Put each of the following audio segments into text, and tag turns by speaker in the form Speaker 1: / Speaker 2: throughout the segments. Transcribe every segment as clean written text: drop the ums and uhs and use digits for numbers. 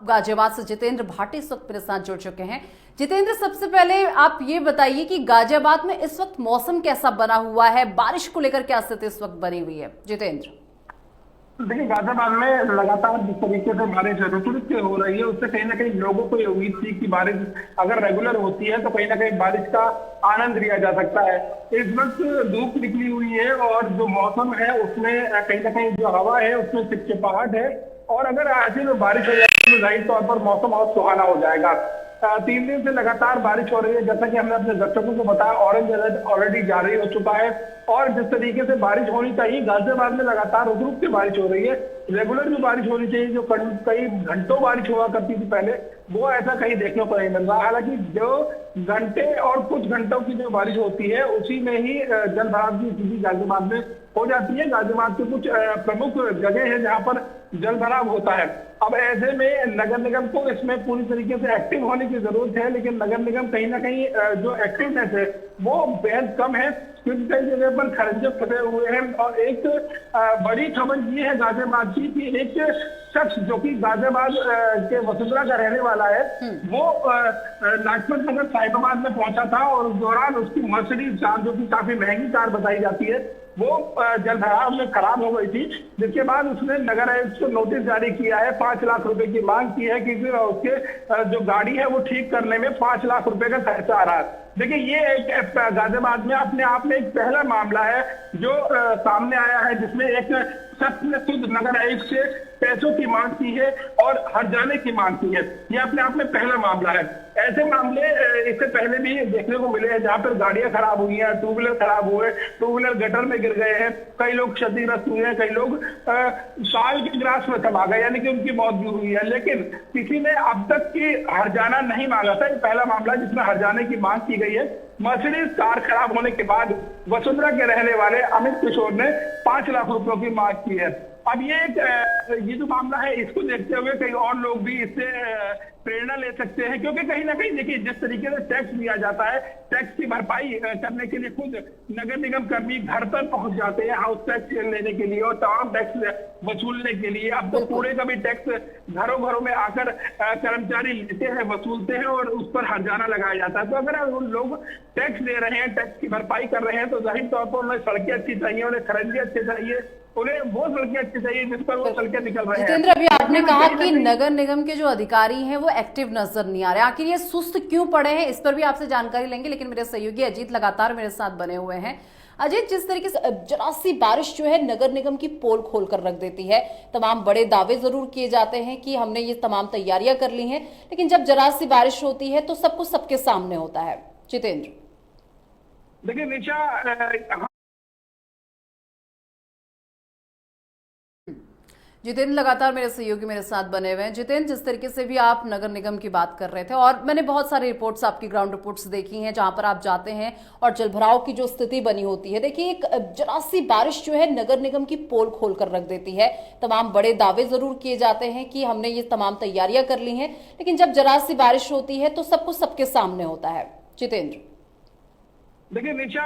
Speaker 1: गाजियाबाद से जितेंद्र भाटी इस वक्त मेरे साथ जुड़ चुके हैं। जितेंद्र, सबसे पहले आप ये बताइए कि गाजियाबाद में इस वक्त मौसम कैसा बना हुआ है, बारिश को लेकर क्या स्थिति इस वक्त बनी हुई है? जितेंद्र,
Speaker 2: देखिए, गाजियाबाद में लगातार जिस तरीके से बारिश रुक रुक के हो रही है, उससे कहीं ना कहीं लोगों को ये उम्मीद थी कि बारिश अगर रेगुलर होती है तो कहीं ना कहीं बारिश का आनंद लिया जा सकता है। इस वक्त धूप निकली हुई है और जो मौसम है उसमें कहीं ना कहीं जो हवा है उसमें चिपचिपाहट है, और अगर ऐसे में बारिश हो जाएगी तो जाहिर तौर पर मौसम और सुहाना हो जाएगा। 3 दिन से लगातार बारिश हो रही है, जैसा कि हमने अपने दर्शकों को बताया, ऑरेंज अलर्ट ऑलरेडी जारी हो चुका है। और जिस तरीके से बारिश होनी चाहिए, गाजियाबाद में लगातार रुक रुक के बारिश हो रही है। रेगुलर जो बारिश होनी चाहिए, जो कई घंटों बारिश हुआ करती थी पहले, वो ऐसा कहीं देखने को नहीं मिल रहा। हालांकि जो घंटे और कुछ घंटों की जो बारिश होती है उसी में ही जल भराव की स्थिति गाजियाबाद में हो जाती है। गाजियाबाद के कुछ प्रमुख जगह है जहां पर जल भराव होता है। अब ऐसे में नगर निगम को इसमें पूरी तरीके से एक्टिव होने की जरूरत है, लेकिन नगर निगम कहीं ना कहीं जो एक्टिवनेस है वो बेहद कम है, क्योंकि कई जगह पर खरंजे फटे हुए हैं। और एक बड़ी खबर ये है गाजियाबाद की कि एक शख्स जो कि गाजियाबाद के वसुंधरा का रहने वाला है, वो लाजपत नगर साहिबाबाद में पहुंचा था और उस दौरान उसकी मर्सिडीज कार, जो कि काफी महंगी कार बताई जाती है, वो जल भराव में खराब हो गई थी। जिसके बाद उसने नगर आयुक्त को नोटिस जारी किया है, 5 लाख रुपए की मांग की है, क्योंकि उसके जो गाड़ी है वो ठीक करने में 5 लाख रुपए का खर्चा आ रहा है। देखिए, ये एक गाजियाबाद में अपने आप में एक पहला मामला है जो सामने आया है, जिसमें एक शख्स ने खुद नगर आयुक्त से पैसों की मांग की है और हर्जाने की मांग की है। ये अपने आप में पहला मामला है। ऐसे मामले इससे पहले भी देखने को मिले हैं, जहां पर गाड़ियां खराब हुई हैं, 2 व्हीलर खराब हुए, 2 व्हीलर गटर में गिर गए हैं, कई लोग क्षतिग्रस्त हुए हैं, कई लोग साल की ग्रास में समा गए, यानी कि उनकी मौत भी हुई है। लेकिन किसी ने अब तक की हर्जाना नहीं मांगा था। ये पहला मामला जिसमें हर्जाने की मांग की गई है। मर्सिडीज कार खराब होने के बाद वसुंधरा के रहने वाले अमित किशोर ने 5 लाख रुपयों की मांग की है। अब ये जो मामला है, इसको देखते हुए कई और लोग भी इससे प्रेरणा ले सकते हैं, क्योंकि कहीं ना कहीं देखिए, जिस तरीके से टैक्स दिया जाता है, टैक्स की भरपाई करने के लिए खुद नगर निगम कर्मी घर पर पहुंच जाते हैं हाउस टैक्स लेने के लिए और तमाम टैक्स वसूलने के लिए। अब तो कूड़े का भी टैक्स घरों घरों में आकर कर्मचारी लेते हैं, वसूलते हैं और उस पर हर्जाना लगाया जाता है। तो अगर उन लोग टैक्स दे रहे हैं, टैक्स की भरपाई कर रहे हैं, तो जाहिर तौर पर उन्हें सड़कें अच्छी चाहिए, उन्हें खरंजे अच्छे चाहिए, उन्हें वो सड़कें अच्छी चाहिए जिस पर वो सड़कें निकल रहे हैं।
Speaker 1: जितेंद्र, अभी आपने कहा कि नगर निगम के जो अधिकारी हैं वो एक्टिव नजर नहीं आ रहे, आखिर ये सुस्त क्यों पड़े हैं, इस पर भी आपसे जानकारी लेंगे। लेकिन मेरे सहयोगी अजीत लगातार मेरे साथ बने हुए हैं। अजीत, जिस तरीके से जरा सी बारिश जो है नगर निगम की पोल खोल कर रख देती है, तमाम बड़े दावे जरूर किए जाते हैं कि हमने ये तमाम तैयारियां कर ली हैं, लेकिन जब जरा सी बारिश होती है तो सब कुछ सबके सामने होता है। जितेंद्र,
Speaker 2: देखिए निशा,
Speaker 1: जितेंद्र लगातार मेरे सहयोगी मेरे साथ बने हुए हैं। जितेंद्र, जिस तरीके से भी आप नगर निगम की बात कर रहे थे, और मैंने बहुत सारी रिपोर्ट्स, आपकी ग्राउंड रिपोर्ट्स देखी हैं जहां पर आप जाते हैं और जलभराव की जो स्थिति बनी होती है, देखिए एक जरा सी बारिश जो है नगर निगम की पोल खोल कर रख देती है। तमाम बड़े दावे जरूर किए जाते हैं कि हमने ये तमाम तैयारियां कर ली हैं, लेकिन जब जरा सी बारिश होती है तो सब कुछ सबके सामने होता है। जितेंद्र,
Speaker 2: देखिए निशा,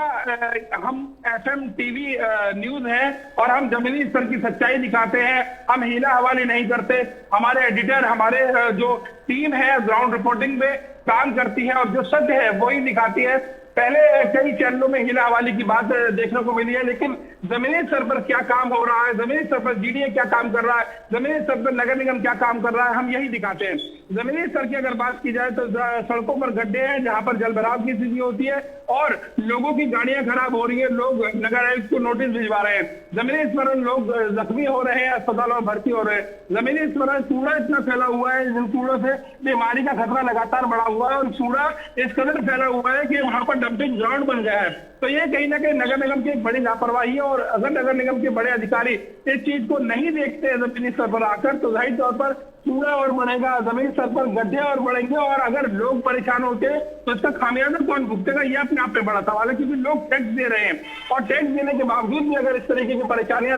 Speaker 2: हम FM टीवी न्यूज है और हम जमीनी स्तर की सच्चाई दिखाते हैं, हम हीला हवाली नहीं करते। हमारे एडिटर, हमारे जो टीम है ग्राउंड रिपोर्टिंग में काम करती है और जो सत्य है वही दिखाती है। पहले कई चैनलों में हीला हवाली की बात देखने को मिली है, लेकिन जमीनी स्तर पर क्या काम हो रहा है, जमीनी स्तर पर GDA क्या काम कर रहा है, जमीनी स्तर पर नगर निगम क्या काम कर रहा है, हम यही दिखाते हैं। जमीनी स्तर की अगर बात की जाए तो सड़कों पर गड्ढे हैं जहां पर जल भराव की स्थिति होती है और लोगों की गाड़ियां खराब हो रही है, लोग नगर आयुक्त को नोटिस भिजवा रहे हैं। जमीनी स्तर पर लोग जख्मी हो रहे हैं, अस्पतालों में भर्ती हो रहे हैं। जमीनी स्तर पर कूड़ा इतना फैला हुआ है, जिन कूड़ों से बीमारी का खतरा लगातार बढ़ा हुआ है और कूड़ा इस कदर फैला हुआ है कि वहां पर डंपिंग ग्राउंड बन गया है। तो ये कहीं ना कहीं नगर निगम की एक बड़ी लापरवाही है, और अगर नगर निगम के बड़े अधिकारी इस चीज को नहीं देखते हैं जमीनी स्तर पर आकर, तो जाहिर तौर पर कूड़ा और बढ़ेगा, जमीनी स्तर पर गड्ढे और बढ़ेंगे, और अगर लोग परेशान होते हैं तो इसका खामियाजा कौन भुगतेगा, ये अपने आप पे बड़ा सवाल है। क्योंकि लोग टैक्स दे रहे हैं और टैक्स देने के बावजूद भी अगर इस तरीके की परेशानियां